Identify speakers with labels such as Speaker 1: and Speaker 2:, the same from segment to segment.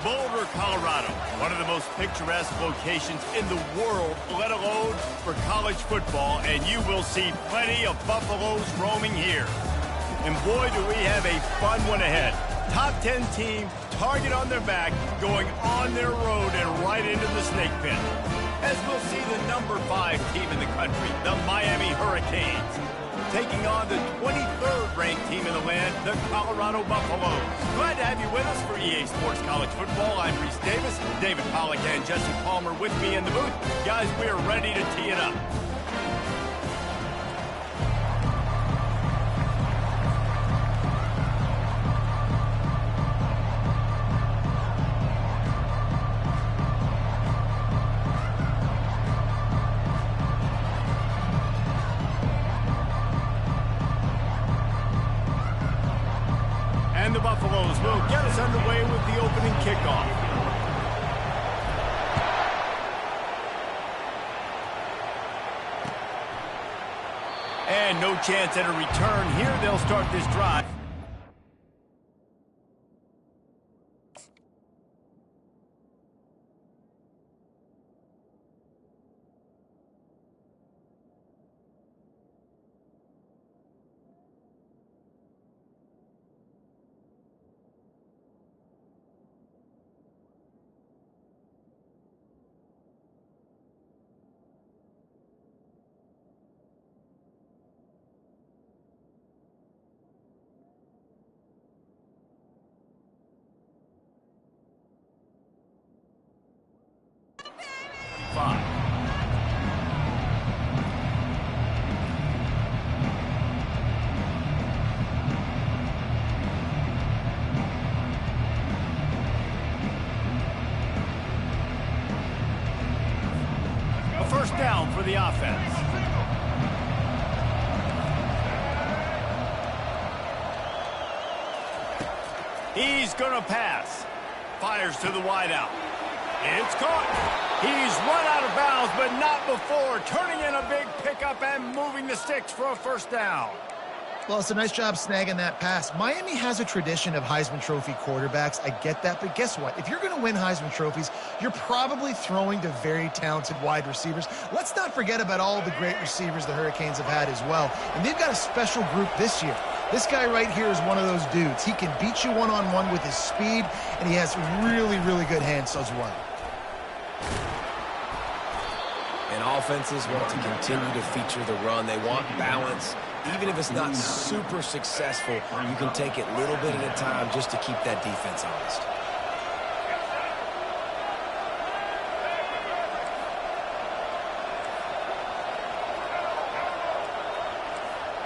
Speaker 1: Boulder, Colorado, one of the most picturesque locations in the world, let alone for college football, and you will see plenty of Buffaloes roaming here. And boy, do we have a fun one ahead. Top 10 team, target on their back, going on their road and right into the snake pit. As we'll see the number 5 team in the country, the Miami Hurricanes, taking on the 23rd ranked team in the land, the Colorado Buffaloes. Glad to have you with us for EA Sports College Football. I'm Reese Davis, David Pollack and Jesse Palmer with me in the booth. Guys, we are ready to tee it up. And the Buffaloes will get us underway with the opening kickoff. And no chance at a return here. They'll start this drive. First down for the offense. He's going to pass. Fires to the wideout. It's caught. He's run out of bounds, but not before turning in a big pickup and moving the sticks for a first down.
Speaker 2: Well, it's a nice job snagging that pass. Miami has a tradition of Heisman Trophy quarterbacks. I get that, but guess what? If you're going to win Heisman Trophies, you're probably throwing to very talented wide receivers. Let's not forget about all the great receivers the Hurricanes have had as well. And they've got a special group this year. This guy right here is one of those dudes. He can beat you one-on-one with his speed, and he has really, really good hands as well.
Speaker 3: And offenses want to continue to feature the run. They want balance. Even if it's not super successful, you can take it little bit at a time just to keep that defense honest.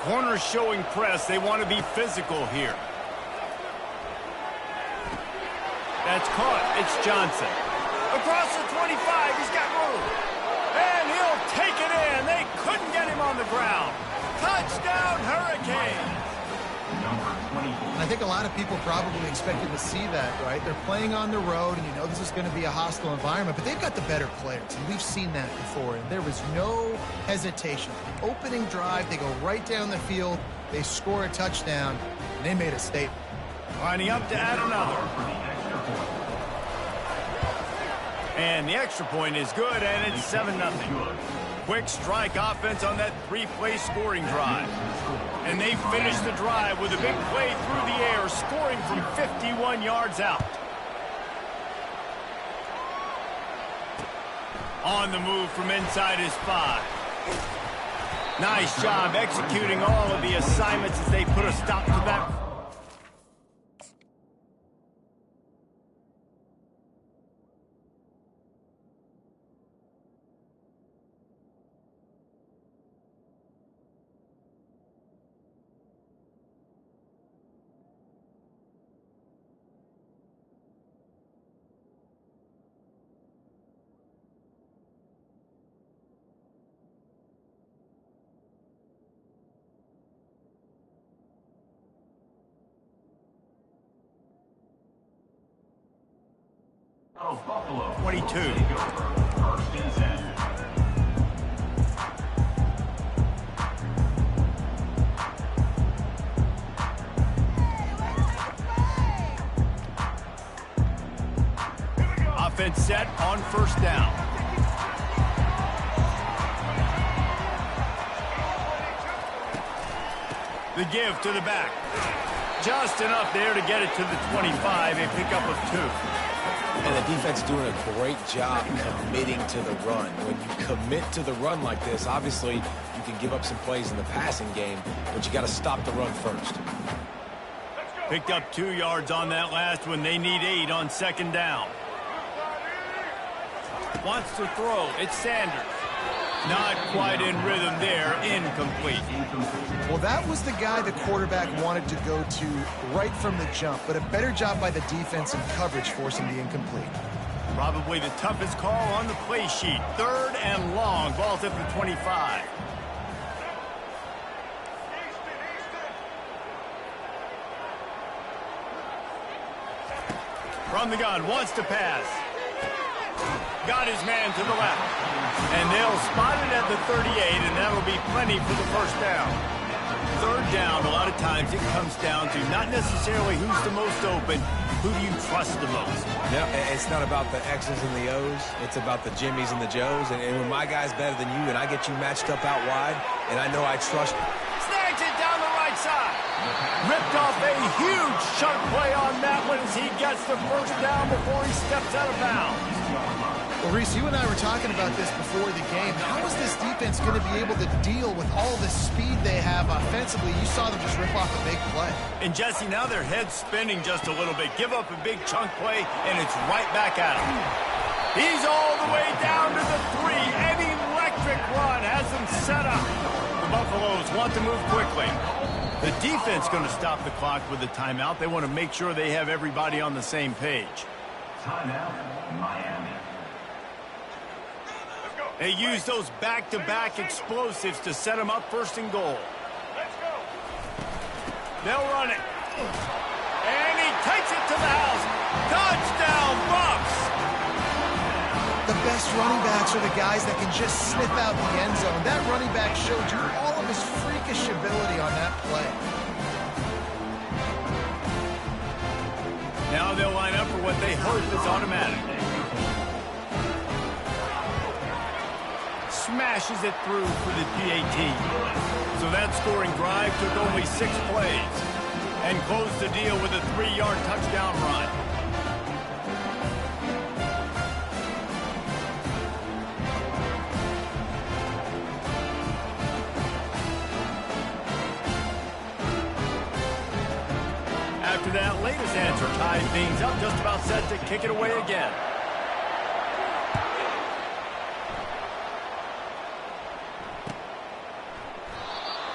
Speaker 1: Corners showing press. They want to be physical here. That's caught. It's Johnson. Across the 25. He's got room. And he'll take it in. They couldn't get him on the ground. Touchdown, Hurricanes!
Speaker 2: I think a lot of people probably expected to see that, right? They're playing on the road, and you know this is going to be a hostile environment, but they've got the better players, and we've seen that before, and there was no hesitation. The opening drive, they go right down the field, they score a touchdown, and they made a statement.
Speaker 1: Lining up to add another. And the extra point is good, and it's 7-0. Quick strike offense on that 3-play scoring drive. And they finish the drive with a big play through the air, scoring from 51 yards out. On the move from inside his 5. Nice job executing all of the assignments as they put a stop to that. Buffalo 22. First and 10. defense set on first down. The give to the back. Just enough there to get it to the 25, a pickup of 2.
Speaker 3: And the defense doing a great job committing to the run. When you commit to the run like this, obviously you can give up some plays in the passing game, but you got to stop the run first.
Speaker 1: Picked up 2 yards on that last one. They need 8 on second down. Wants to throw. It's Sanders. Not quite in rhythm there. Incomplete.
Speaker 2: Well, that was the guy the quarterback wanted to go to right from the jump, but a better job by the defense in coverage forcing the incomplete.
Speaker 1: Probably the toughest call on the play sheet. 3rd and long. Ball's at the 25. From the gun. Wants to pass. Got his man to the left. And they'll spot it at the 38, and that'll be plenty for the first down. 3rd down, a lot of times it comes down to not necessarily who's the most open, who do you trust the most.
Speaker 3: Yeah, it's not about the X's and the O's. It's about the Jimmies and the Joes. And when my guy's better than you and I get you matched up out wide, and I know I trust you.
Speaker 1: Snags it down the right side. Ripped off a huge chunk play on that one as he gets the first down before he steps out of bounds.
Speaker 2: Well, Reese, you and I were talking about this before the game. How is this defense going to be able to deal with all the speed they have offensively? You saw them just rip off a big play.
Speaker 1: And, Jesse, now their head's spinning just a little bit. Give up a big chunk play, and it's right back at him. He's all the way down to the 3. An electric run has him set up. The Buffaloes want to move quickly. The defense going to stop the clock with a timeout. They want to make sure they have everybody on the same page.
Speaker 4: Timeout, Miami.
Speaker 1: They use those back-to-back explosives to set them up 1st and goal.
Speaker 4: Let's go.
Speaker 1: They'll run it. And he takes it to the house. Touchdown, Bucks!
Speaker 2: The best running backs are the guys that can just sniff out the end zone. That running back showed you all of his freakish ability on that play.
Speaker 1: Now they'll line up for what they hope is automatic. Smashes it through for the PAT. So that scoring drive took only 6 plays and closed the deal with a 3-yard touchdown run. After that latest answer tied things up, just about set to kick it away again.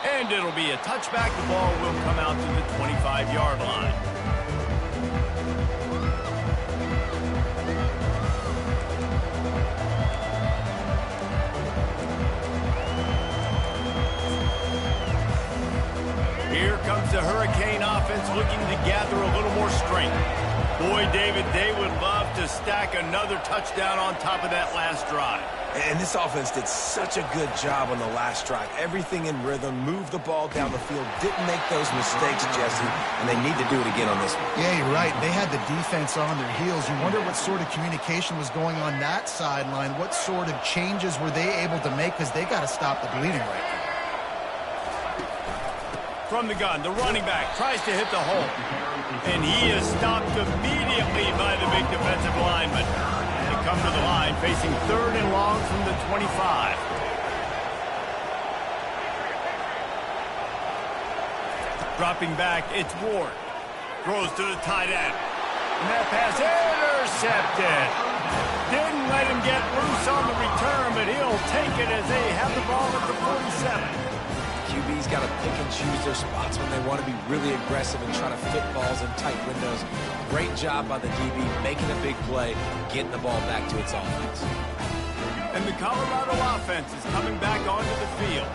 Speaker 1: And it'll be a touchback. The ball will come out to the 25-yard line. Here comes the Hurricane offense looking to gather a little more strength. Boy, David, they would love to stack another touchdown on top of that last drive.
Speaker 3: And this offense did such a good job on the last drive. Everything in rhythm, moved the ball down the field, didn't make those mistakes, Jesse, and they need to do it again on this one.
Speaker 2: Yeah, you're right. They had the defense on their heels. You wonder what sort of communication was going on that sideline. What sort of changes were they able to make, because they got to stop the bleeding right now.
Speaker 1: From the gun, the running back tries to hit the hole. And he is stopped immediately by the big defensive lineman. They come to the line facing 3rd and long from the 25. Dropping back, it's Ward. Throws to the tight end. And that pass intercepted. Didn't let him get loose on the return, but he'll take it as they have the ball at the 47.
Speaker 3: QB's got to pick and choose their spots when they want to be really aggressive and try to fit balls in tight windows. Great job by the DB, making a big play, getting the ball back to its offense.
Speaker 1: And the Colorado offense is coming back onto the field.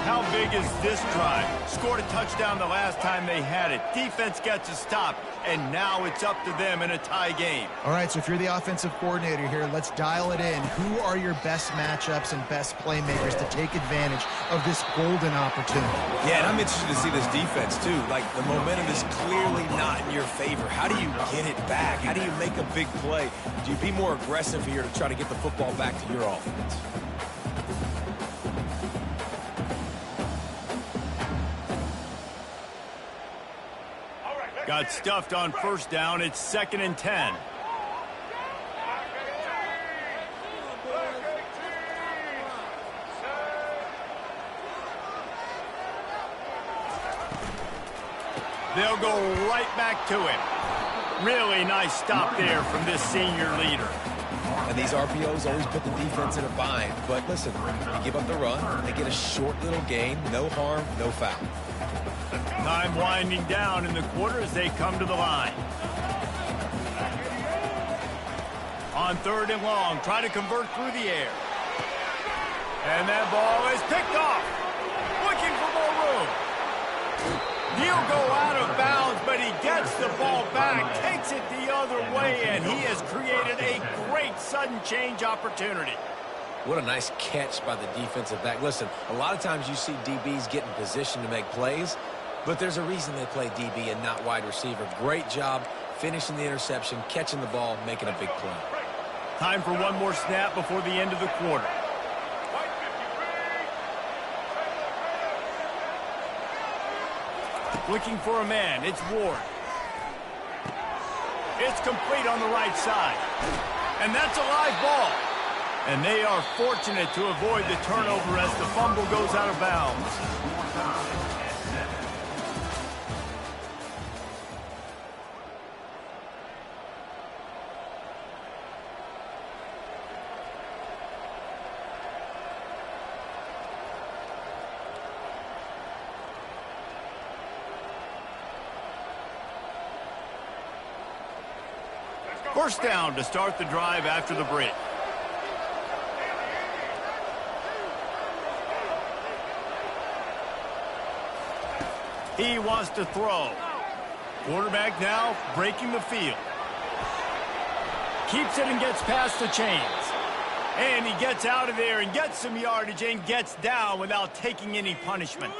Speaker 1: How big is this drive? Scored a touchdown the last time they had it. Defense gets a stop, and now it's up to them in a tie game.
Speaker 2: All right, so if you're the offensive coordinator here, let's dial it in. Who are your best matchups and best playmakers to take advantage of this golden opportunity?
Speaker 3: Yeah, and I'm interested to see this defense, too. Like, the momentum is clearly not in your favor. How do you get it back? How do you make a big play? Do you be more aggressive here to try to get the football back to your offense?
Speaker 1: Got stuffed on first down. It's 2nd and 10. They'll go right back to him. Really nice stop there from this senior leader.
Speaker 3: And these RPOs always put the defense in a bind. But listen, you give up the run, they get a short little gain, no harm, no foul.
Speaker 1: Time winding down in the quarter as they come to the line. On 3rd and long, try to convert through the air. And that ball is picked off. Looking for more room. He'll go out of bounds, but he gets the ball back, takes it the other way, and he has created a great sudden change opportunity.
Speaker 3: What a nice catch by the defensive back. Listen, a lot of times you see DBs get in position to make plays, but there's a reason they play DB and not wide receiver. Great job finishing the interception, catching the ball, making a big play.
Speaker 1: Time for one more snap before the end of the quarter. Looking for a man. It's Ward. It's complete on the right side. And that's a live ball. And they are fortunate to avoid the turnover as the fumble goes out of bounds. First down to start the drive after the break. He wants to throw. Quarterback now breaking the field. Keeps it and gets past the chains. And he gets out of there and gets some yardage and gets down without taking any punishment.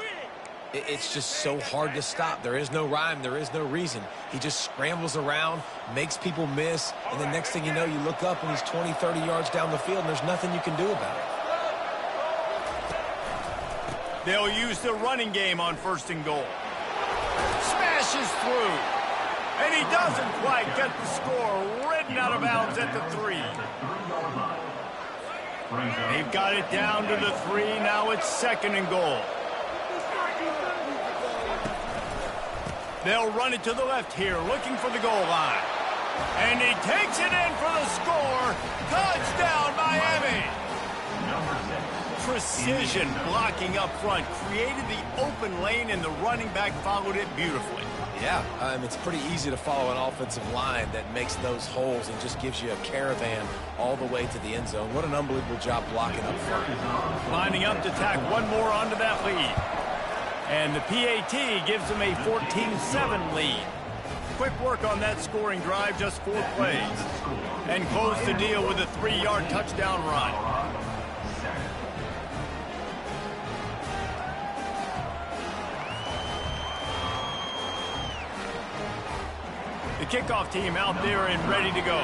Speaker 3: It's just so hard to stop. There is no rhyme. There is no reason. He just scrambles around, makes people miss, and the next thing you know, you look up and he's 20, 30 yards down the field, and there's nothing you can do about it.
Speaker 1: They'll use the running game on 1st and goal. Smashes through. And he doesn't quite get the score. Ridden out of bounds at the 3. They've got it down to the 3. Now it's 2nd and goal. They'll run it to the left here, looking for the goal line. And he takes it in for the score. Touchdown, Miami! Precision blocking up front created the open lane, and the running back followed it beautifully.
Speaker 3: Yeah, it's pretty easy to follow an offensive line that makes those holes and just gives you a caravan all the way to the end zone. What an unbelievable job blocking up front.
Speaker 1: Lining up to tack one more onto that lead. And the PAT gives them a 14-7 lead. Quick work on that scoring drive, just 4 plays. And close the deal with a 3-yard touchdown run. The kickoff team out there and ready to go.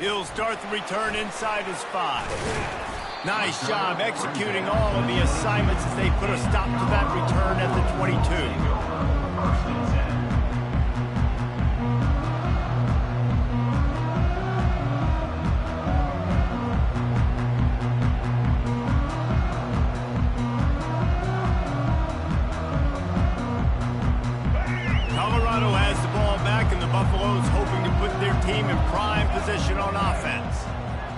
Speaker 1: He'll start the return inside his 5. Nice job executing all of the assignments as they put a stop to that return at the 22. Colorado has the ball back, and the Buffaloes hoping to put their team in prime position on offense.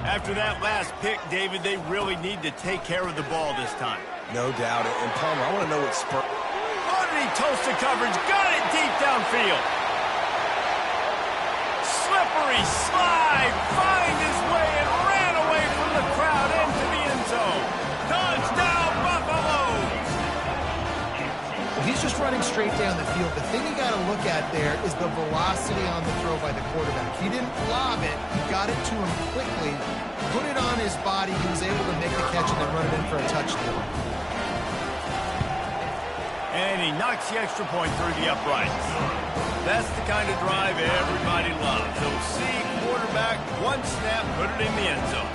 Speaker 1: After that last pick, David, they really need to take care of the ball this time.
Speaker 3: No doubt. And Palmer, I want to know what spur.
Speaker 1: And he toasts the coverage. Got it deep downfield. Slippery slide. Find his way and ran away from the crowd into the end zone. Touchdown, Buffaloes!
Speaker 2: He's just running straight down the field. The thing you got to look at there is the velocity on the throw by the quarterback. He didn't lob it. He got it to him quickly, put it on his body. He was able to make the catch and then run it in for a touchdown.
Speaker 1: And he knocks the extra point through the uprights. That's the kind of drive everybody loves. So see quarterback, one snap, put it in the end zone.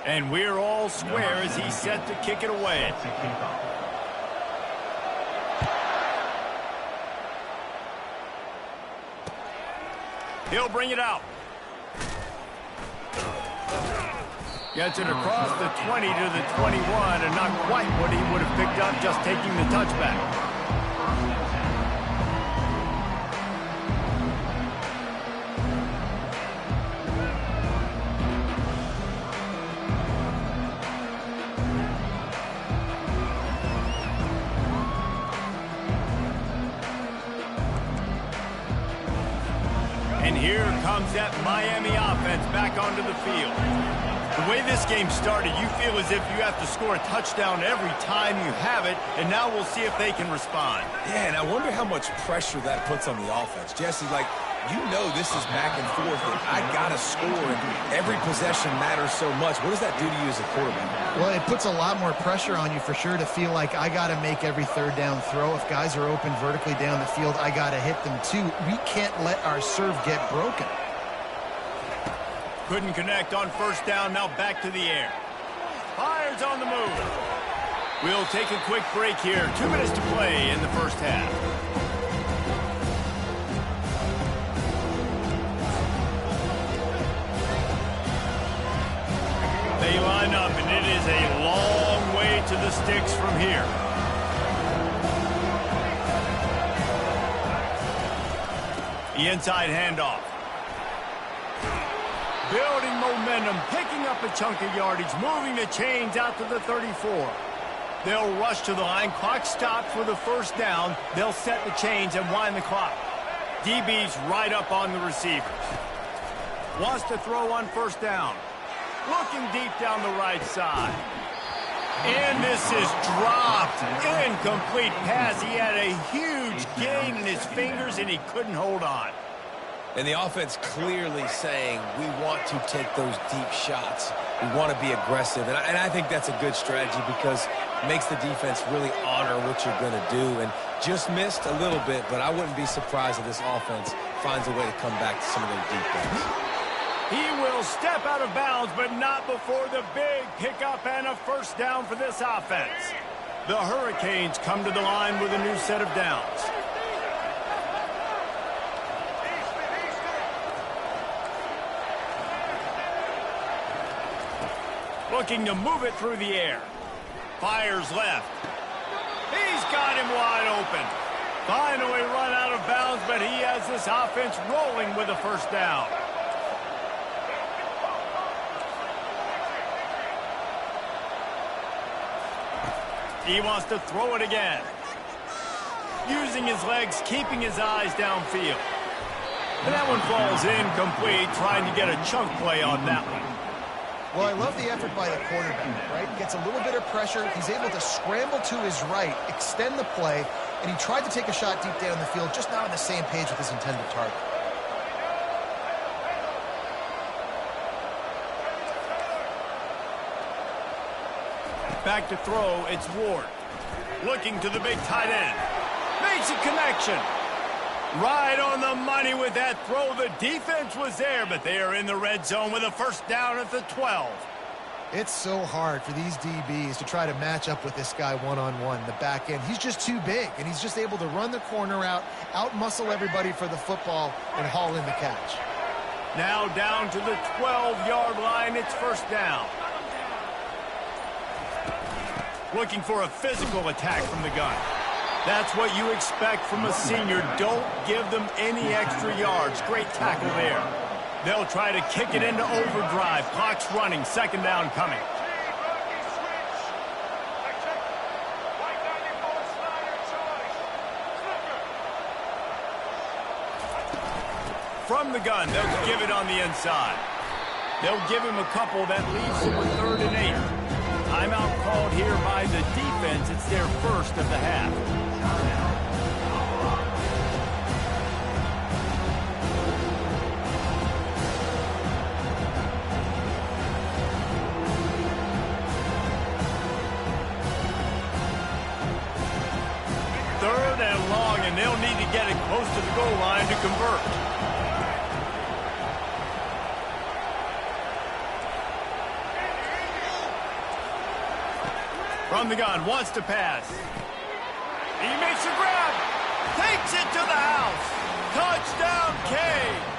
Speaker 1: And we're all square as he's set to kick it away. He'll bring it out. Gets it across the 20 to the 21, and not quite what he would have picked up just taking the touchback. And here comes that Miami offense back onto the field. The way this game started, you feel as if you have to score a touchdown every time you have it, and now we'll see if they can respond.
Speaker 3: Yeah, and I wonder how much pressure that puts on the offense. Jesse, like, you know this is back and forth, and I got to score, and every possession matters so much. What does that do to you as a quarterback?
Speaker 2: Well, it puts a lot more pressure on you for sure to feel like I got to make every third down throw. If guys are open vertically down the field, I got to hit them too. We can't let our serve get broken.
Speaker 1: Couldn't connect on first down, now back to the air. Fires on the move. We'll take a quick break here. 2 minutes to play in the first half. They line up, and it is a long way to the sticks from here. The inside handoff. Building momentum, picking up a chunk of yardage, moving the chains out to the 34. They'll rush to the line. Clock stopped for the first down. They'll set the chains and wind the clock. DB's right up on the receivers. Wants to throw on first down. Looking deep down the right side. And this is dropped. Incomplete pass. He had a huge gain in his fingers, and he couldn't hold on.
Speaker 3: And the offense clearly saying, we want to take those deep shots. We want to be aggressive. And I think that's a good strategy because it makes the defense really honor what you're going to do. And just missed a little bit, but I wouldn't be surprised if this offense finds a way to come back to some of those deep plays.
Speaker 1: He will step out of bounds, but not before the big pickup and a first down for this offense. The Hurricanes come to the line with a new set of downs. Looking to move it through the air. Fires left. He's got him wide open. Finally run out of bounds, but he has this offense rolling with a first down. He wants to throw it again. Using his legs, keeping his eyes downfield. And that one falls incomplete, trying to get a chunk play on that one.
Speaker 2: Well, I love the effort by the quarterback, right? Gets a little bit of pressure. He's able to scramble to his right, extend the play, and he tried to take a shot deep down the field, just not on the same page with his intended target.
Speaker 1: Back to throw, it's Ward. Looking to the big tight end. Makes a connection. Right on the money with that throw. The defense was there, but they are in the red zone with a first down at the 12.
Speaker 2: It's so hard for these DBs to try to match up with this guy one-on-one in the back end. He's just too big, and he's just able to run the corner out-muscle everybody for the football, and haul in the catch.
Speaker 1: Now down to the 12-yard line. It's first down. Looking for a physical attack from the gun. That's what you expect from a senior. Don't give them any extra yards. Great tackle there. They'll try to kick it into overdrive. Clock's running. Second down coming. From the gun, they'll give it on the inside. They'll give him a couple. That leaves him with 3rd and 8. Timeout called here by the defense. It's their first of the half. Third and long, and they'll need to get it close to the goal line to convert. From the gun, wants to pass. He makes a grab. Takes it to the house. Touchdown, Canes.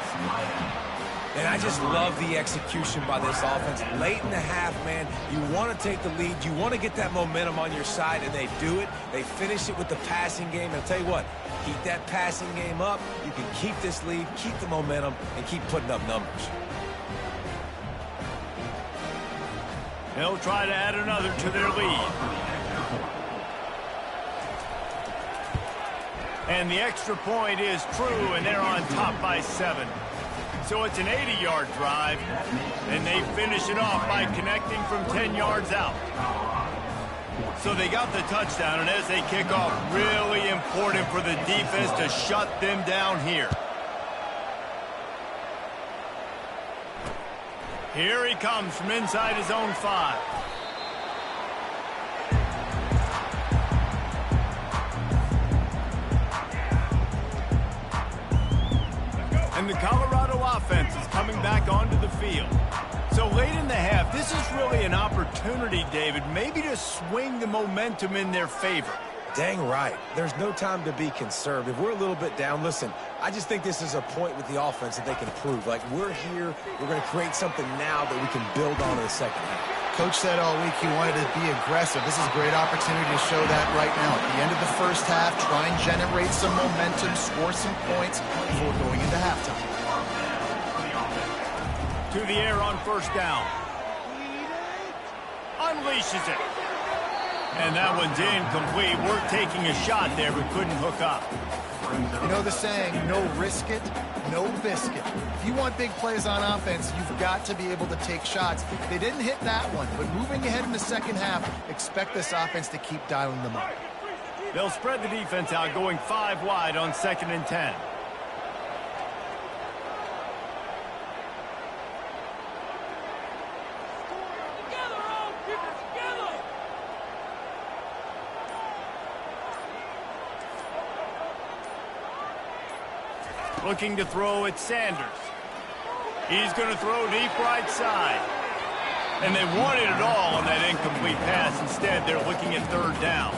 Speaker 3: And I just love the execution by this offense. Late in the half, man, you want to take the lead. You want to get that momentum on your side, and they do it. They finish it with the passing game. And I'll tell you what, keep that passing game up. You can keep this lead, keep the momentum, and keep putting up numbers.
Speaker 1: They'll try to add another to their lead. And the extra point is true, and they're on top by 7. So it's an 80-yard drive, and they finish it off by connecting from 10 yards out. So they got the touchdown, and as they kick off, really important for the defense to shut them down here. Here he comes from inside his own 5. And the Colorado offense is coming back onto the field. So late in the half, this is really an opportunity, David, maybe to swing the momentum in their favor.
Speaker 3: Dang right. There's no time to be conservative. We're a little bit down. Listen, I just think this is a point with the offense that they can prove. Like, we're here, we're going to create something now that we can build on in the second half.
Speaker 2: Coach said all week he wanted to be aggressive. This is a great opportunity to show that right now. At the end of the first half, try and generate some momentum, score some points before going into halftime.
Speaker 1: To the air on first down. Unleashes it. And that one's incomplete. We're taking a shot there, but couldn't hook up.
Speaker 2: You know the saying, no risk it, no biscuit. If you want big plays on offense, you've got to be able to take shots. They didn't hit that one, but moving ahead in the second half, expect this offense to keep dialing them up.
Speaker 1: They'll spread the defense out, going 5 wide on 2nd and 10. Looking to throw at Sanders. He's going to throw deep right side. And they wanted it all on that incomplete pass. Instead, they're looking at 3rd down.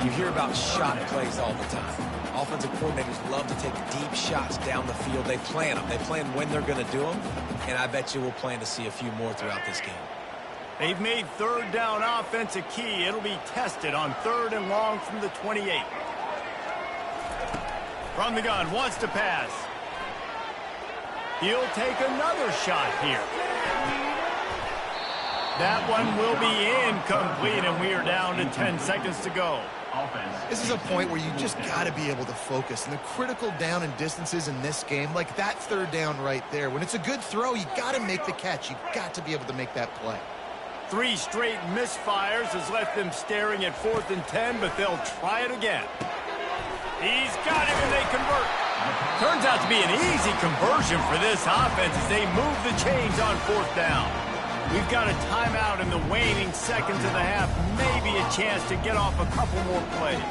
Speaker 3: You hear about shot plays all the time. Offensive coordinators love to take deep shots down the field. They plan them. They plan when they're going to do them. And I bet you we'll plan to see a few more throughout this game.
Speaker 1: They've made 3rd down offense a key. It'll be tested on 3rd and long from the 28. From the gun, wants to pass. He'll take another shot here. That one will be incomplete, and we are down to 10 seconds to go.
Speaker 2: This is a point where you just got to be able to focus. And the critical down and distances in this game, like that 3rd down right there, when it's a good throw, you got to make the catch. You got to be able to make that play.
Speaker 1: 3 straight misfires has left them staring at 4th and 10, but they'll try it again. He's got him, and they convert. Turns out to be an easy conversion for this offense as they move the chains on 4th down. We've got a timeout in the waning seconds of the half. Maybe a chance to get off a couple more plays.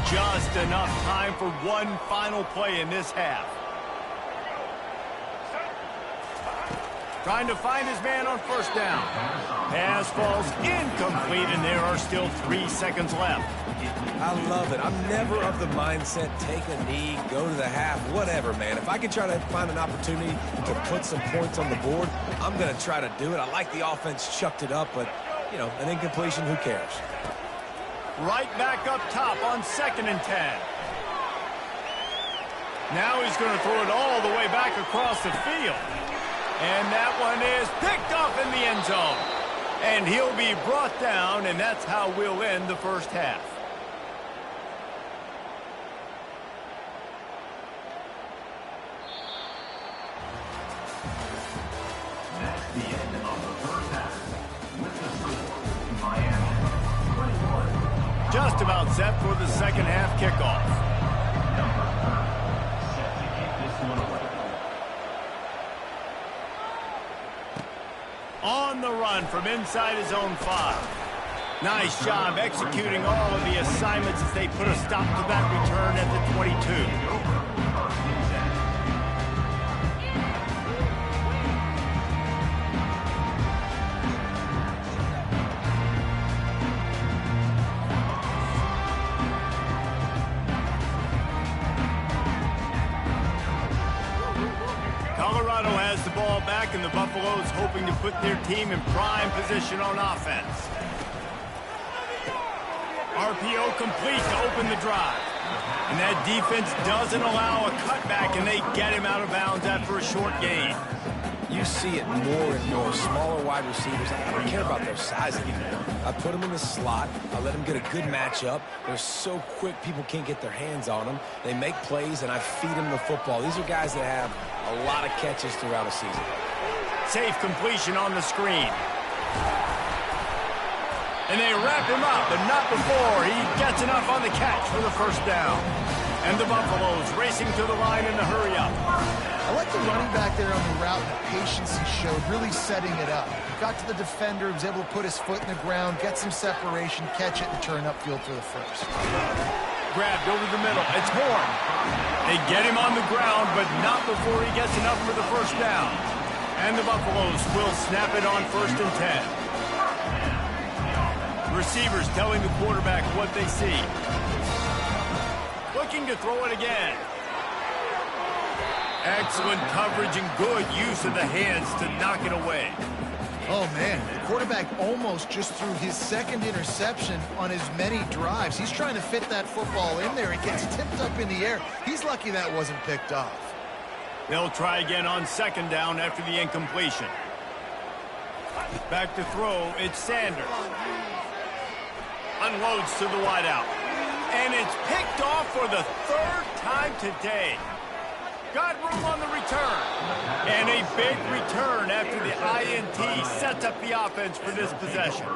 Speaker 1: Just enough time for one final play in this half. Trying to find his man on first down. Pass falls incomplete, and there are still 3 seconds left.
Speaker 3: I love it. I'm never of the mindset, take a knee, go to the half, whatever, man. If I can try to find an opportunity to put some points on the board, I'm going to try to do it. I like the offense chucked it up, but, you know, an incompletion, who cares?
Speaker 1: Right back up top on 2nd and 10. Now he's going to throw it all the way back across the field. And that one is picked off in the end zone. And he'll be brought down, and that's how we'll end the first half.
Speaker 4: That's the end of the first half. With the score, Miami 21.
Speaker 1: Just about set for the second half kickoff.
Speaker 4: Number 30, set to kick this one away.
Speaker 1: On the run from inside his own 5. Nice job executing all of the assignments as they put a stop to that return at the 22. Colorado has the ball back, and the Buffaloes hoping to put their team in prime position on offense. RPO complete to open the drive. And that defense doesn't allow a cutback, and they get him out of bounds after a short gain.
Speaker 3: You see it more and more. Smaller wide receivers, I don't care about their size anymore. I put them in the slot. I let them get a good matchup. They're so quick, people can't get their hands on them. They make plays, and I feed them the football. These are guys that have a lot of catches throughout a season.
Speaker 1: Safe completion on the screen. And they wrap him up, but not before he gets enough on the catch for the first down. And the Buffaloes racing to the line in the hurry-up.
Speaker 2: I like the running back there on the route and the patience he showed, really setting it up. Got to the defender, was able to put his foot in the ground, get some separation, catch it, and turn upfield for the first.
Speaker 1: Grabbed over the middle. It's Horn. They get him on the ground, but not before he gets enough for the first down. And the Buffaloes will snap it on 1st and 10. Receivers telling the quarterback what they see. Looking to throw it again. Excellent coverage and good use of the hands to knock it away.
Speaker 2: Oh, man, the quarterback almost just threw his 2nd interception on as many drives. He's trying to fit that football in there. It gets tipped up in the air. He's lucky that wasn't picked off.
Speaker 1: They'll try again on 2nd down after the incompletion. Back to throw, it's Sanders. Unloads to the wideout. And it's picked off for the 3rd time today. Got room on the return. And a big return after the INT sets up the offense for this possession.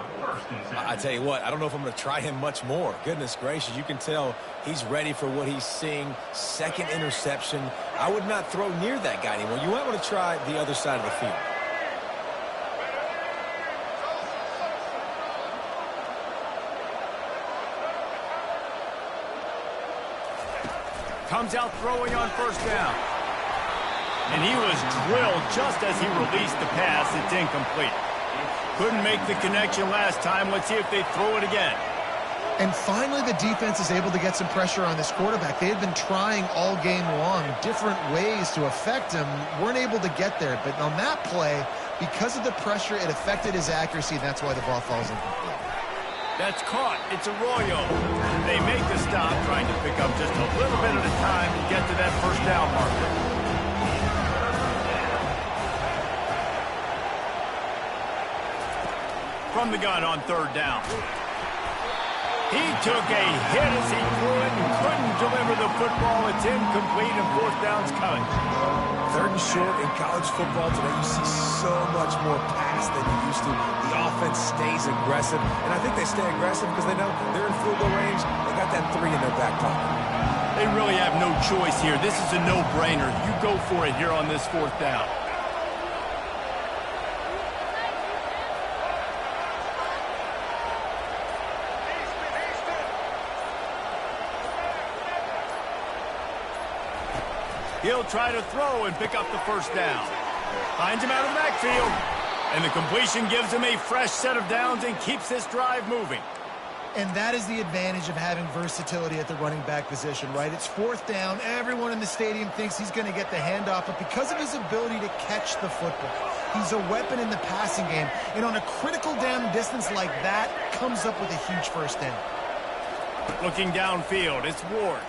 Speaker 3: I tell you what, I don't know if I'm going to try him much more. Goodness gracious, you can tell he's ready for what he's seeing. 2nd interception. I would not throw near that guy anymore. You might want to try the other side of the field.
Speaker 1: Comes out throwing on 1st down. And he was drilled just as he released the pass. It's incomplete. Couldn't make the connection last time. Let's see if they throw it again.
Speaker 2: And finally, the defense is able to get some pressure on this quarterback. They had been trying all game long different ways to affect him. Weren't able to get there. But on that play, because of the pressure, it affected his accuracy, and that's why the ball falls incomplete.
Speaker 1: That's caught. It's Arroyo. They make the stop, trying to pick up just a little bit at a time to get to that 1st down marker. From the gun on 3rd down. He took a hit as he threw it and couldn't deliver the football. It's incomplete, and 4th down's coming.
Speaker 3: 3rd and short in college football today, you see so much more pass than you used to. The offense stays aggressive, and I think they stay aggressive because they know they're in field goal range. They got that 3 in their back pocket.
Speaker 1: They really have no choice here. This is a no-brainer. You go for it here on this 4th down. He'll try to throw and pick up the 1st down. Finds him out of the backfield. And the completion gives him a fresh set of downs and keeps this drive moving.
Speaker 2: And that is the advantage of having versatility at the running back position, right? It's fourth down. Everyone in the stadium thinks he's going to get the handoff, but because of his ability to catch the football, he's a weapon in the passing game. And on a critical down distance like that, comes up with a huge first down.
Speaker 1: Looking downfield, it's Ward.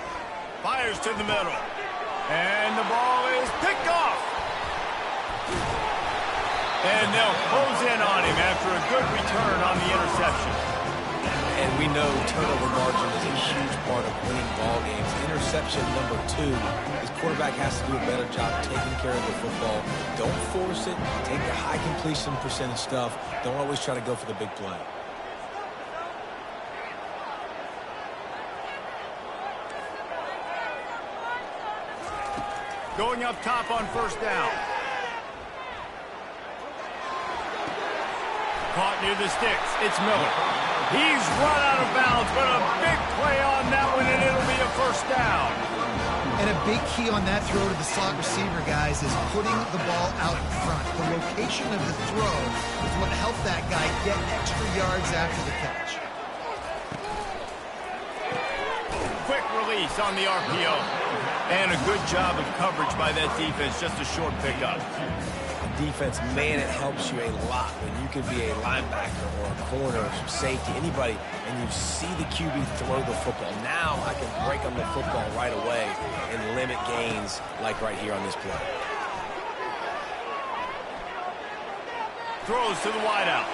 Speaker 1: Fires to the middle. And the ball is picked off. And they'll close in on him after a good return on the interception.
Speaker 3: And we know turnover margin is a huge part of winning ball games. Interception number 2. His quarterback has to do a better job taking care of the football. Don't force it. Take the high completion percentage stuff. Don't always try to go for the big play.
Speaker 1: Going up top on first down. Caught near the sticks. It's Miller. He's run out of bounds, but a big play on that one, and it'll be a first down.
Speaker 2: And a big key on that throw to the slot receiver, guys, is putting the ball out in front. The location of the throw is what helped that guy get extra yards after the catch.
Speaker 1: Quick release on the RPO. And a good job of coverage by that defense. Just a short pickup.
Speaker 3: Defense, man, it helps you a lot when you can be a linebacker or a corner or safety, anybody, and you see the QB throw the football. Now I can break on the football right away and limit gains like right here on this play.
Speaker 1: Throws to the wideout.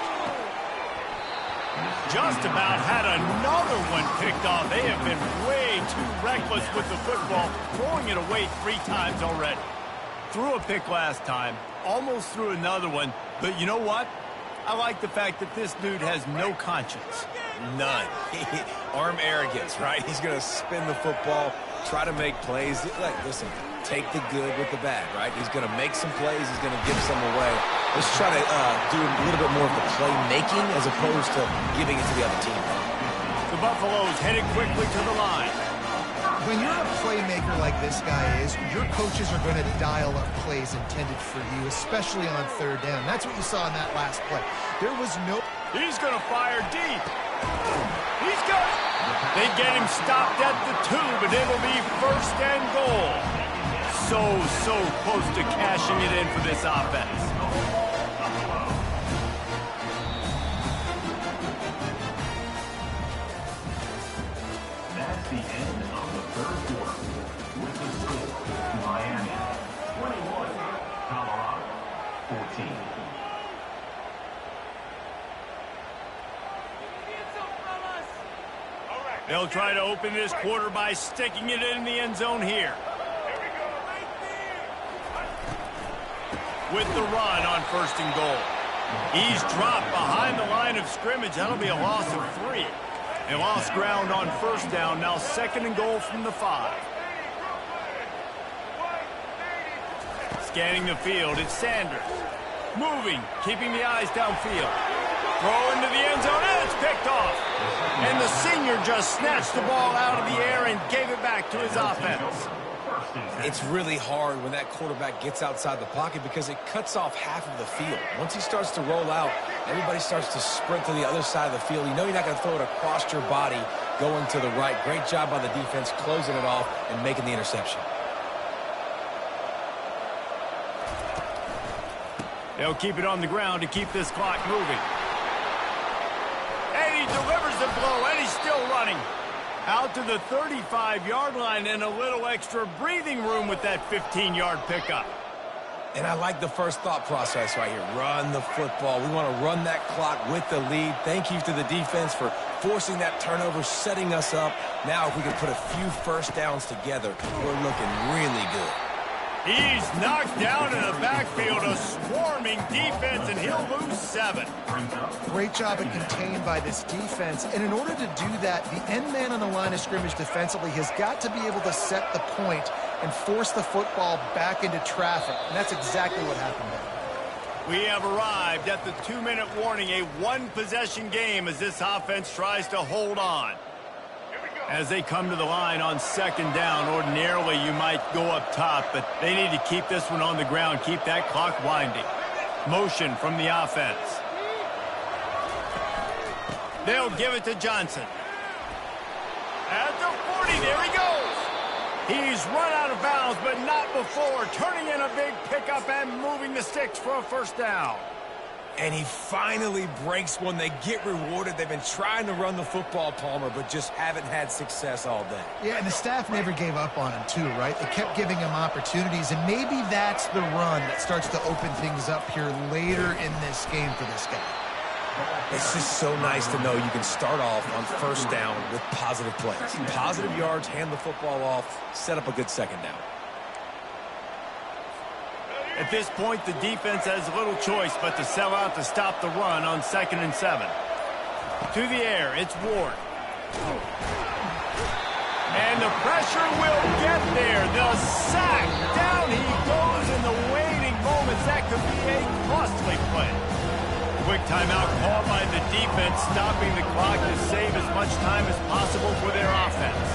Speaker 1: Just about had another one picked off. They have been way too reckless with the football, throwing it away 3 times already. Threw a pick last time, almost threw another one, but you know what? I like the fact that this dude has no conscience.
Speaker 3: None. Arm arrogance, right? He's going to spin the football, try to make plays. Like, listen, take the good with the bad, right? He's going to make some plays. He's going to give some away. Let's try to do a little bit more of the play-making as opposed to giving it to the other team.
Speaker 1: The Buffaloes headed quickly to the line.
Speaker 2: When you're a playmaker like this guy is, your coaches are going to dial up plays intended for you, especially on third down. That's what you saw in that last play. There was no...
Speaker 1: He's going to fire deep. He's got it. They get him stopped at the 2, but it'll be first and goal. So close to cashing it in for this offense.
Speaker 4: That's the end of the third quarter. With the score, Miami 21, Colorado 14.
Speaker 1: They'll try to open this quarter by sticking it in the end zone here. With the run on first and goal. He's dropped behind the line of scrimmage. That'll be a loss of 3. They lost ground on first down. Now second and goal from the 5. Scanning the field, it's Sanders. Moving, keeping the eyes downfield. Throw into the end zone, and it's picked off. And the senior just snatched the ball out of the air and gave it back to his offense.
Speaker 3: It's really hard when that quarterback gets outside the pocket because it cuts off half of the field. Once he starts to roll out, everybody starts to sprint to the other side of the field. You know you're not going to throw it across your body going to the right. Great job by the defense closing it off and making the interception.
Speaker 1: They'll keep it on the ground to keep this clock moving. And he delivers the blow, and he's still running. Out to the 35-yard line and a little extra breathing room with that 15-yard pickup.
Speaker 3: And I like the first thought process right here. Run the football. We want to run that clock with the lead. Thank you to the defense for forcing that turnover, setting us up. Now if we can put a few first downs together, we're looking really good.
Speaker 1: He's knocked down in the backfield, a swarming defense, and he'll lose 7.
Speaker 2: Great job of contained by this defense. And in order to do that, the end man on the line of scrimmage defensively has got to be able to set the point and force the football back into traffic. And that's exactly what happened there.
Speaker 1: We have arrived at the 2-minute warning, a one-possession game as this offense tries to hold on.
Speaker 5: Here we go.
Speaker 1: As they come to the line on second down, ordinarily you might go up top, but they need to keep this one on the ground, keep that clock winding. Motion from the offense. They'll give it to Johnson. At the 40, there he goes. He's run out of bounds, but not before, turning in a big pickup and moving the sticks for a first down.
Speaker 3: And he finally breaks one. They get rewarded. They've been trying to run the football, Palmer, but just haven't had success all day.
Speaker 2: Yeah, and the staff never gave up on him, too, right? They kept giving him opportunities, and maybe that's the run that starts to open things up here later in this game for this guy.
Speaker 3: It's just so nice to know you can start off on first down with positive plays. Positive yards, hand the football off, set up a good second down.
Speaker 1: At this point, the defense has little choice but to sell out to stop the run on 2nd and 7. To the air, it's Ward. And the pressure will get there. The sack. Down he goes in the waiting moments. That could be a costly play. Quick timeout called by the defense, stopping the clock to save as much time as possible for their offense.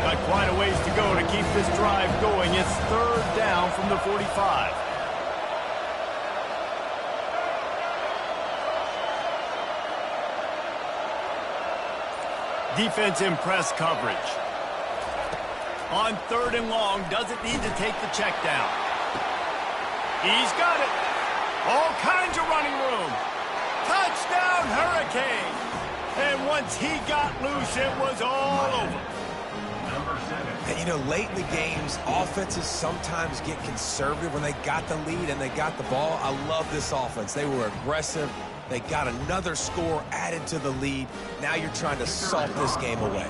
Speaker 1: Got quite a ways to go to keep this drive going. It's 3rd down from the 45. Defense in press coverage. On 3rd and long, doesn't need to take the check down. He's got it. All kinds of running room. Touchdown, Hurricane. And once he got loose, it was all over.
Speaker 3: And, you know, late in the games, offenses sometimes get conservative when they got the lead and they got the ball. I love this offense. They were aggressive. They got another score added to the lead. Now you're trying to salt this game away.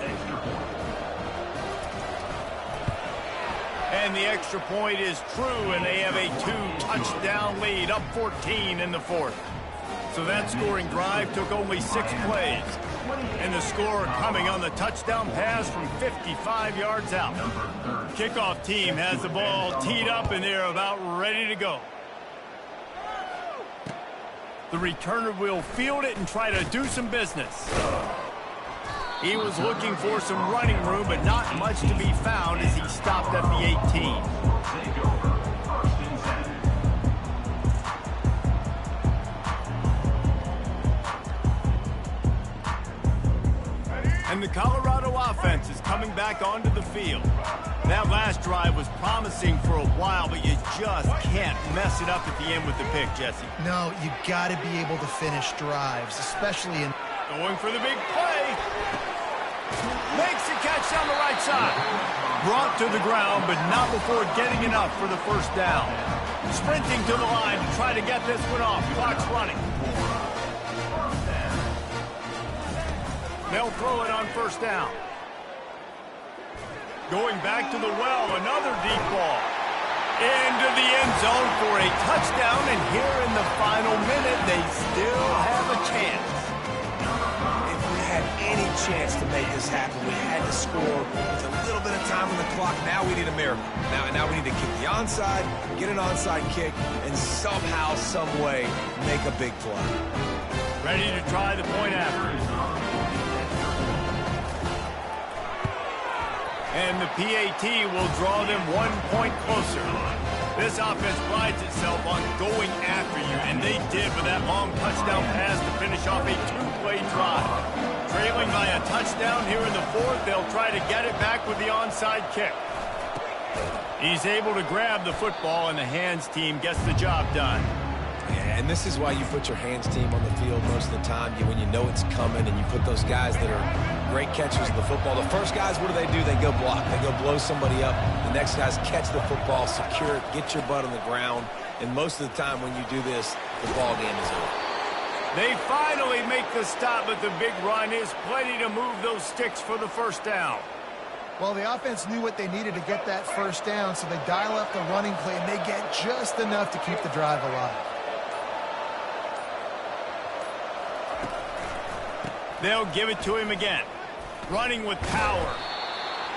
Speaker 1: And the extra point is true, and they have a 2-touchdown lead, up 14 in the 4th. So that scoring drive took only 6 plays. And the score coming on the touchdown pass from 55 yards out. Kickoff team has the ball teed up, and they're about ready to go. The returner will field it and try to do some business. He was looking for some running room, but not much to be found as he stopped at the 18. And the Colorado offense is coming back onto the field. That last drive was promising for a while, but you just can't mess it up at the end with the pick, Jesse.
Speaker 2: No, you got to be able to finish drives, especially in...
Speaker 1: Going for the big play. Makes the catch down the right side. Brought to the ground, but not before getting enough for the first down. Sprinting to the line to try to get this one off. Clock's running. They'll throw it on first down. Going back to the well, another deep ball. Into the end zone for a touchdown, and here in the final minute, they still have a chance.
Speaker 3: If we had any chance to make this happen, we had to score with a little bit of time on the clock. Now we need a miracle. Now we need to kick the onside, get an onside kick, and somehow, some way, make a big play.
Speaker 1: Ready to try the point after. And the PAT will draw them 1 point closer. This offense prides itself on going after you, and they did with that long touchdown pass to finish off a 2-play drive. Trailing by a touchdown here in the 4th, they'll try to get it back with the onside kick. He's able to grab the football, and the hands team gets the job done.
Speaker 3: Yeah, and this is why you put your hands team on the field most of the time. When you know it's coming, and you put those guys that are great catchers of the football. The first guys, what do? They go block. They go blow somebody up. The next guys catch the football, secure it, get your butt on the ground. And most of the time when you do this, the ball game is over.
Speaker 1: They finally make the stop, but the big run is plenty to move those sticks for the first down.
Speaker 2: Well, the offense knew what they needed to get that first down, so they dial up the running play, and they get just enough to keep the drive alive.
Speaker 1: They'll give it to him again. Running with power.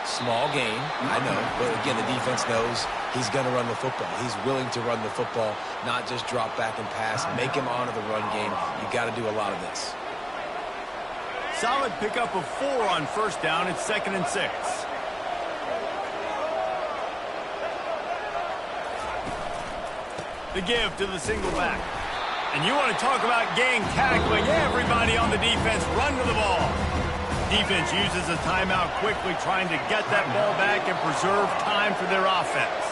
Speaker 3: Small gain, I know. But again, the defense knows he's going to run the football. He's willing to run the football, not just drop back and pass. Make him honor the run game. You got to do a lot of this.
Speaker 1: Solid pickup of 4 on first down. It's 2nd and 6. The give to the single back. And you want to talk about gang tackling. Everybody on the defense run to the ball. Defense uses a timeout quickly, trying to get that ball back and preserve time for their offense.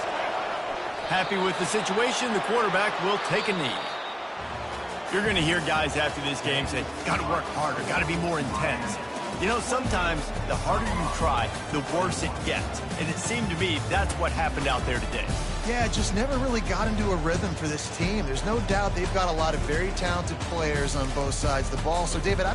Speaker 1: Happy with the situation, the quarterback will take a knee. You're going to hear guys after this game say, got to work harder, got to be more intense. You know, sometimes the harder you try, the worse it gets. And it seemed to me that's what happened out there today.
Speaker 2: Yeah, it just never really got into a rhythm for this team. There's no doubt they've got a lot of very talented players on both sides of the ball. So, David,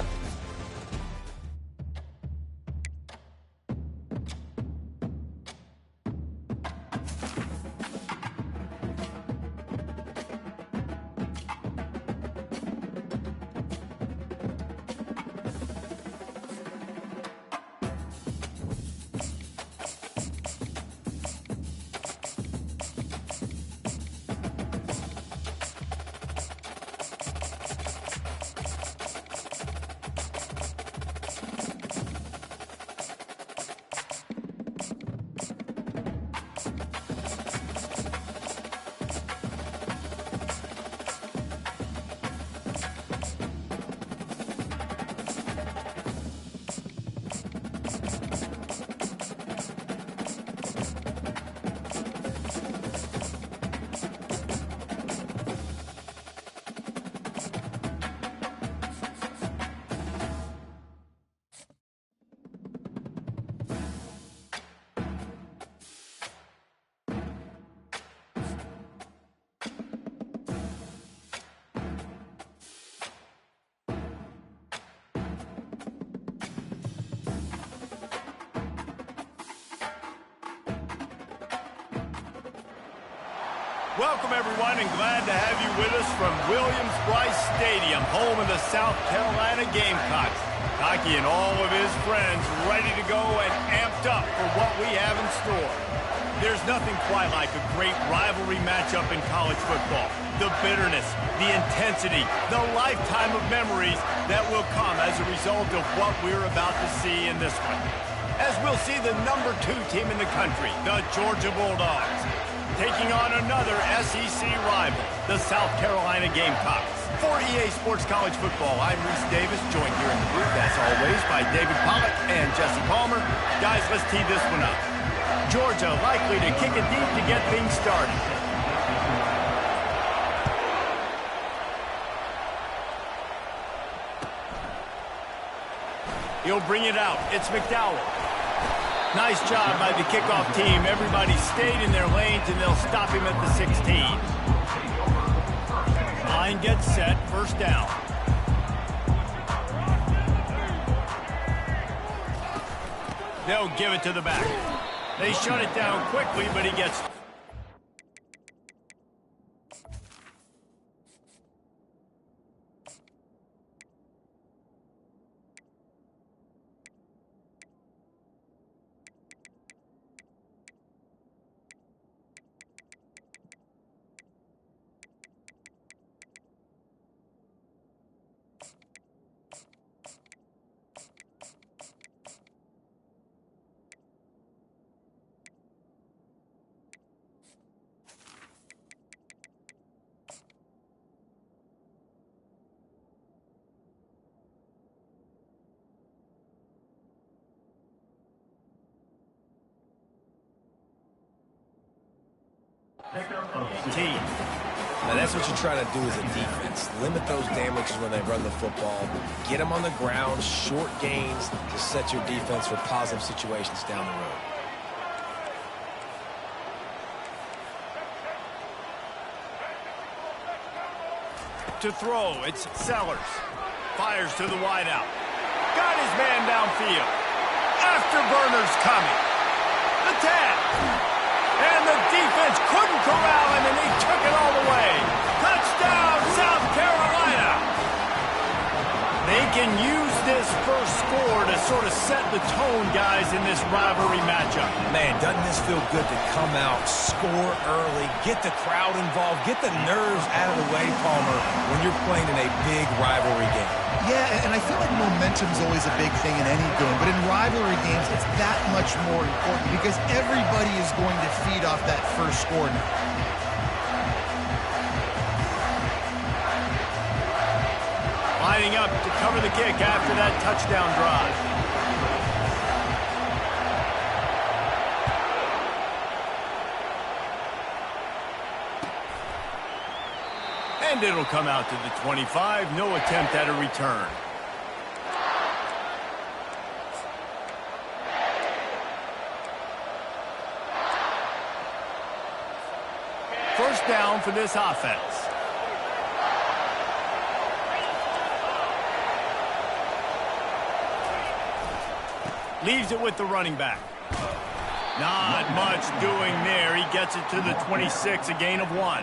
Speaker 1: Welcome, everyone, and glad to have you with us from Williams-Brice Stadium, home of the South Carolina Gamecocks. Hockey and all of his friends ready to go and amped up for what we have in store. There's nothing quite like a great rivalry matchup in college football. The bitterness, the intensity, the lifetime of memories that will come as a result of what we're about to see in this one. As we'll see the number 2 team in the country, the Georgia Bulldogs, taking on another SEC rival, the South Carolina Gamecocks. For EA Sports College Football, I'm Reese Davis, joined here in the booth, as always, by David Pollack and Jesse Palmer. Guys, let's tee this one up. Georgia likely to kick it deep to get things started. He'll bring it out. It's McDowell. Nice job by the kickoff team. Everybody stayed in their lanes, and they'll stop him at the 16. Line gets set. First down. They'll give it to the back. They shut it down quickly, but he gets...
Speaker 3: Now that's what you're trying to do as a defense. Limit those damages when they run the football. Get them on the ground, short gains to set your defense for positive situations down the road.
Speaker 1: To throw, it's Sellers. Fires to the wideout. Got his man downfield. Afterburner's coming. The tap. And the defense couldn't corral him, and he took it all the way. Touchdown, South Carolina. They can use this first score to sort of set the tone, guys, in this rivalry matchup.
Speaker 3: Man, doesn't this feel good to come out, score early, get the crowd involved, get the nerves out of the way, Palmer, when you're playing in a big rivalry game?
Speaker 2: Yeah, and I feel like momentum's always a big thing in any game, but in rivalry games, it's that much more important because everybody is going to feed off that first score now.
Speaker 1: Lining up to cover the kick after that touchdown drive. And it'll come out to the 25. No attempt at a return. First down for this offense. Leaves it with the running back. Not much doing there. He gets it to the 26, a gain of 1.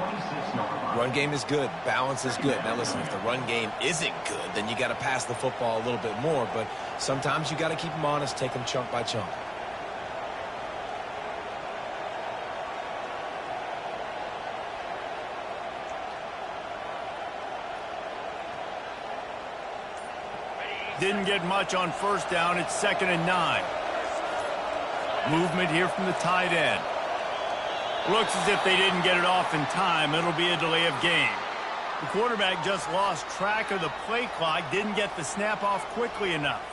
Speaker 3: Run game is good. Balance is good. Now, listen, if the run game isn't good, then you got to pass the football a little bit more. But sometimes you got to keep them honest, take them chunk by chunk.
Speaker 1: Didn't get much on first down. It's 2nd and 9. Movement here from the tight end. Looks as if they didn't get it off in time. It'll be a delay of game. The quarterback just lost track of the play clock. Didn't get the snap off quickly enough.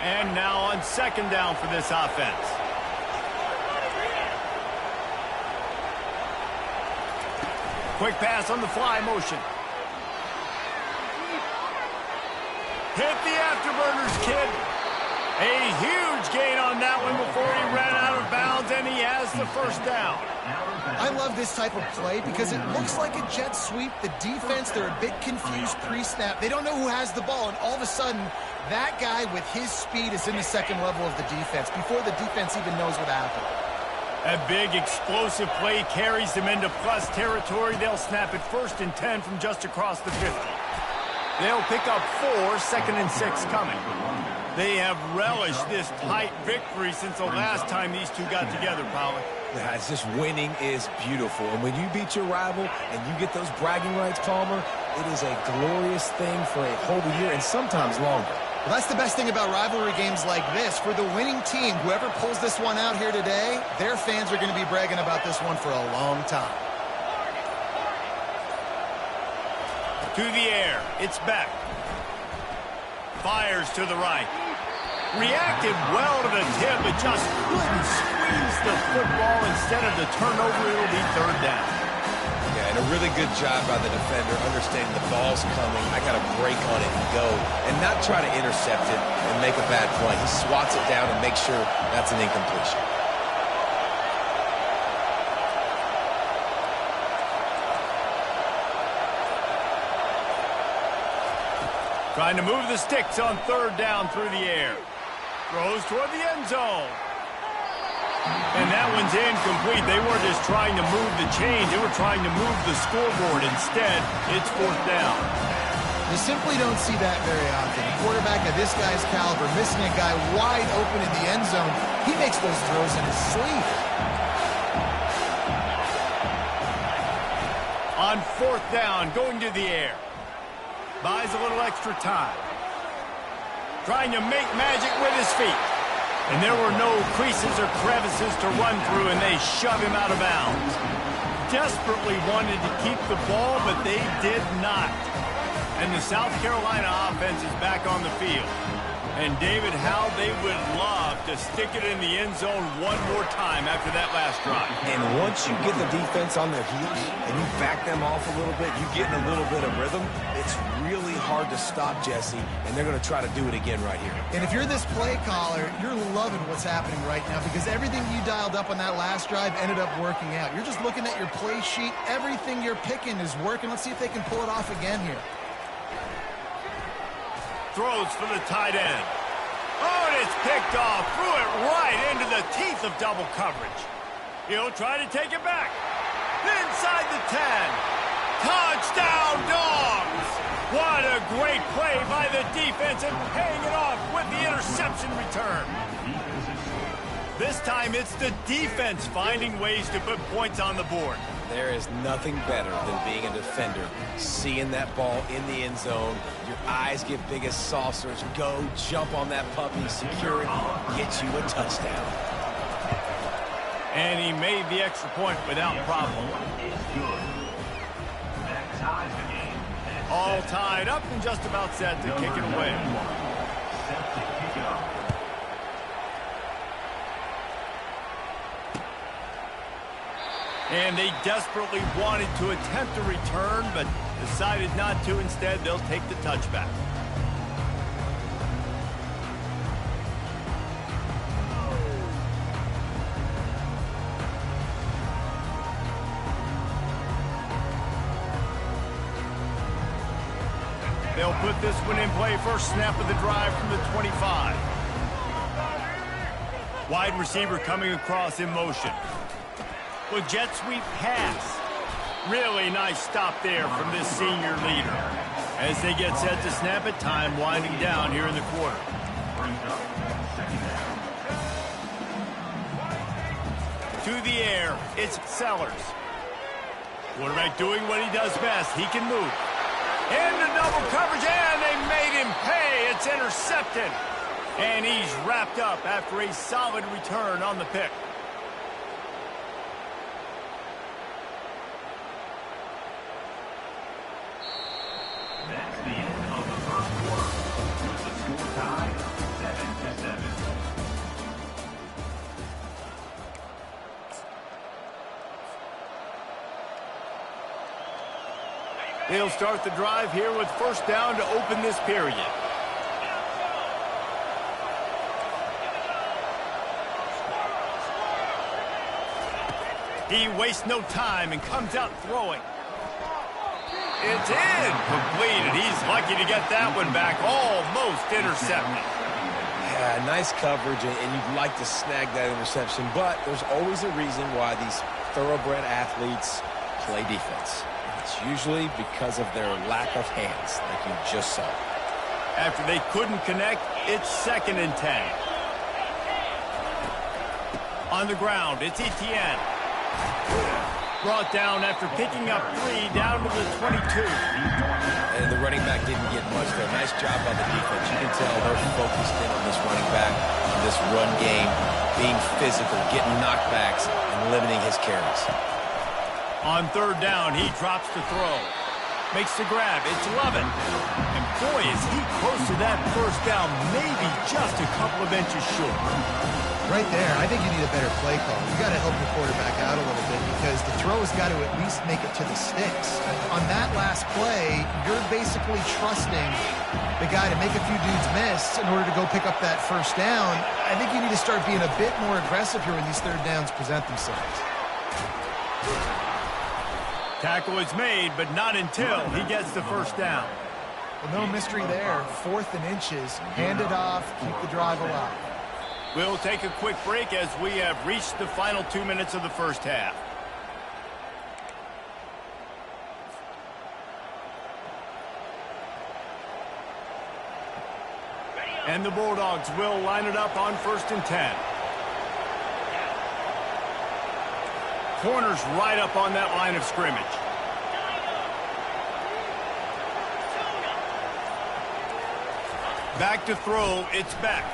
Speaker 1: And now on 2nd down for this offense. Quick pass on the fly motion. Hit the afterburners, kid. A huge gain on that one before he ran out of bounds, and he has the first down.
Speaker 2: I love this type of play because it looks like a jet sweep. The defense, they're a bit confused pre-snap. They don't know who has the ball, and all of a sudden, that guy with his speed is in the second level of the defense before the defense even knows what happened.
Speaker 1: A big explosive play carries them into plus territory. They'll snap it 1st and 10 from just across the 50. They'll pick up 4, 2nd and 6 coming. They have relished this tight victory since the last time these two got together, Pollock.
Speaker 3: Yeah, it's just winning is beautiful. And when you beat your rival and you get those bragging rights, Palmer, it is a glorious thing for a whole year and sometimes longer.
Speaker 2: Well, that's the best thing about rivalry games like this. For the winning team, whoever pulls this one out here today, their fans are going to be bragging about this one for a long time.
Speaker 1: To the air. It's Beck. Fires to the right. Reacted well to the tip, but just couldn't squeeze the football. Instead of the turnover, it'll be 3rd down.
Speaker 3: Yeah, and a really good job by the defender, understanding the ball's coming. I got to break on it and go, and not try to intercept it and make a bad play. He swats it down and makes sure that's an incompletion.
Speaker 1: Trying to move the sticks on 3rd down through the air. Throws toward the end zone. And that one's incomplete. They weren't just trying to move the chains. They were trying to move the scoreboard. Instead, it's 4th down.
Speaker 2: You simply don't see that very often. A quarterback of this guy's caliber missing a guy wide open in the end zone. He makes those throws in his sleep.
Speaker 1: On 4th down, going to the air. Buys a little extra time. Trying to make magic with his feet. And there were no creases or crevices to run through, and they shove him out of bounds. Desperately wanted to keep the ball, but they did not. And the South Carolina offense is back on the field. And, David, how they would love to stick it in the end zone one more time after that last drive.
Speaker 3: And once you get the defense on their heels and you back them off a little bit, you get in a little bit of rhythm, it's really hard to stop, Jesse, and they're going to try to do it again right here.
Speaker 2: And if you're this play caller, you're loving what's happening right now because everything you dialed up on that last drive ended up working out. You're just looking at your play sheet. Everything you're picking is working. Let's see if they can pull it off again here.
Speaker 1: Throws for the tight end. Oh, and it's picked off. Threw it right into the teeth of double coverage. He'll try to take it back. Inside the 10. Touchdown, Dogs! What a great play by the defense and paying it off with the interception return. This time it's the defense finding ways to put points on the board.
Speaker 3: There is nothing better than being a defender, seeing that ball in the end zone, your eyes get big as saucers, go jump on that puppy, secure it, get you a touchdown.
Speaker 1: And he made the extra point without problem. All tied up and just about set to kick it away. And they desperately wanted to attempt a return, but decided not to. Instead, they'll take the touchback. They'll put this one in play. First snap of the drive from the 25. Wide receiver coming across in motion. Well, jet sweep pass. Really nice stop there from this senior leader. As they get set to snap it, time winding down here in the quarter. To the air, it's Sellers. Quarterback doing what he does best. He can move. Into double coverage, and they made him pay. It's intercepted. And he's wrapped up after a solid return on the pick.
Speaker 4: That's the end of the first quarter, with the score tied 7-7.
Speaker 1: They'll start the drive here with first down to open this period. He wastes no time and comes out throwing. It's incomplete, and he's lucky to get that one back. Almost intercepted.
Speaker 3: Yeah, nice coverage, and you'd like to snag that interception, but there's always a reason why these thoroughbred athletes play defense. It's usually because of their lack of hands, like you just saw.
Speaker 1: After they couldn't connect, it's 2nd and 10. On the ground, it's Etienne. Brought down after picking up 3 down to the 22.
Speaker 3: And the running back didn't get much there. Nice job by the defense. You can tell they're focused in on this running back, on this run game, being physical, getting knockbacks, and limiting his carries.
Speaker 1: On 3rd down, he drops to throw. Makes the grab. It's Lovett. And boy, is he close to that first down, maybe just a couple of inches short.
Speaker 2: Right there, I think you need a better play call. You got to help your quarterback out a little bit because the throw has got to at least make it to the sticks. On that last play, you're basically trusting the guy to make a few dudes miss in order to go pick up that first down. I think you need to start being a bit more aggressive here when these 3rd downs present themselves.
Speaker 1: Tackle is made, but not until he gets the first down.
Speaker 2: Well, no mystery there. 4th and inches. Hand it off. Keep the drive alive.
Speaker 1: We'll take a quick break as we have reached the final 2 minutes of the first half. And the Bulldogs will line it up on 1st and 10. Corners right up on that line of scrimmage. Back to throw, it's Beck.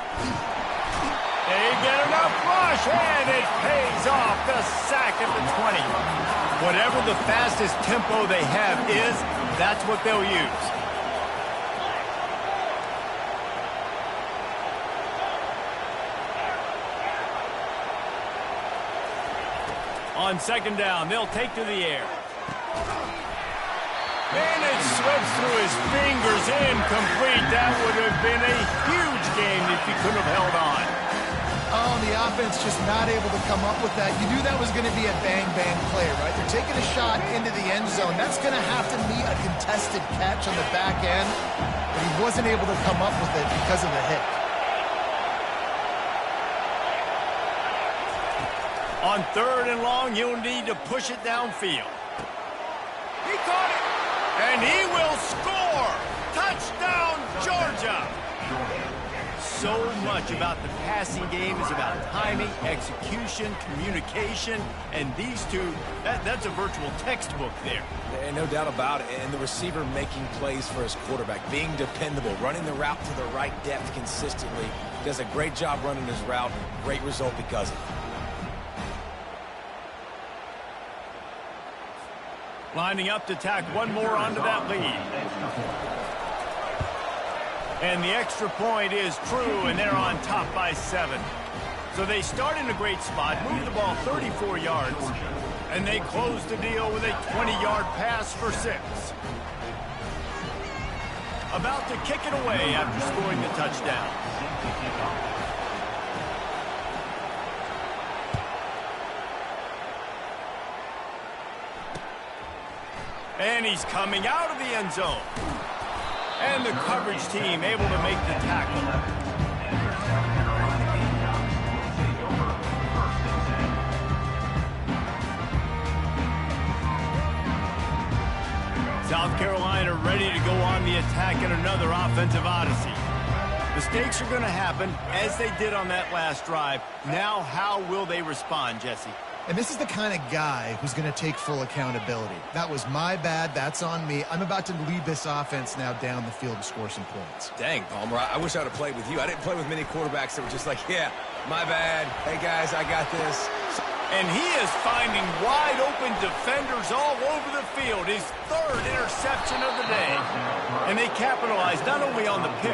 Speaker 1: They get enough rush, and it pays off. The sack at the 20. Whatever the fastest tempo they have is, that's what they'll use. On 2nd down, they'll take to the air. And it slips through his fingers, incomplete. That would have been a huge game if he could have held on.
Speaker 2: Oh, the offense just not able to come up with that. You knew that was going to be a bang-bang play, right? They're taking a shot into the end zone. That's going to have to be a contested catch on the back end, but he wasn't able to come up with it because of the hit.
Speaker 1: On 3rd and long, you'll need to push it downfield. He caught it. And he will score! Touchdown, Georgia! So much about the passing game is about timing, execution, communication, and these two, that's a virtual textbook there.
Speaker 3: And no doubt about it. And the receiver making plays for his quarterback, being dependable, running the route to the right depth consistently. Does a great job running his route. Great result because of it.
Speaker 1: Lining up to tack one more onto that lead. And the extra point is true, and they're on top by 7. So they start in a great spot, move the ball 34 yards, and they close the deal with a 20-yard pass for 6. About to kick it away after scoring the touchdown. And he's coming out of the end zone. And the coverage team able to make the tackle. South Carolina ready to go on the attack in another offensive odyssey. Mistakes are going to happen, as they did on that last drive. Now, how will they respond, Jesse?
Speaker 2: And this is the kind of guy who's going to take full accountability. That was my bad. That's on me. I'm about to lead this offense now down the field to score some points.
Speaker 3: Dang, Palmer, I wish I would have played with you. I didn't play with many quarterbacks that were just like, yeah, my bad. Hey, guys, I got this.
Speaker 1: And he is finding wide-open defenders all over the field. His 3rd interception of the day. And they capitalized not only on the pick,